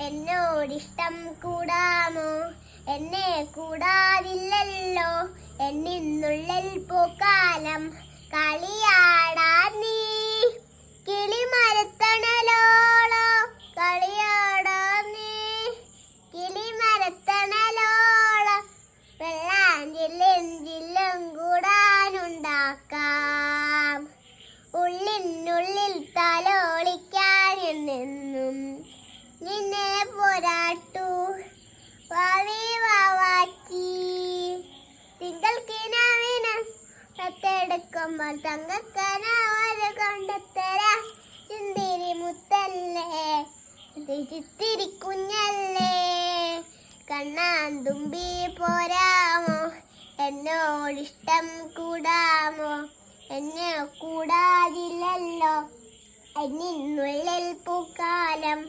എന്നോടിഷ്ടം കൂടാമോ? എന്നെ കൂടാതില്ലല്ലോ എന്നിന്നുള്ളിൽ പൂക്കാലം. കളിയാടാൻ നീ കിളിമരത്തണലോളോ, കളിയാടാൻ നീ കിളിമരത്തണലോളോ. വെള്ളാഞ്ചില്ലും ജില്ലും കൂടാനുണ്ടാക്കാം, ഉള്ളിനുള്ളിൽ തലോളിക്കാൻ എന്നെന്നും നിന്നെ പോരാട്ടു വാവി വാവാച്ചി. തിങ്കൾ കിനാവിന് പത്തെടുക്കുമ്പോൾ തങ്കക്കനവര് കൊണ്ടുത്തരാം. ചിന്തിരി മുത്തല്ലേ ചിത്തിരി കുഞ്ഞല്ലേ, കണ്ണാൻ തുമ്പി പോരാമോ? എന്നോടിഷ്ടം കൂടാമോ? എന്നെ കൂടാതില്ലല്ലോ എന്നിന്നുള്ളിൽ പൂക്കാലം.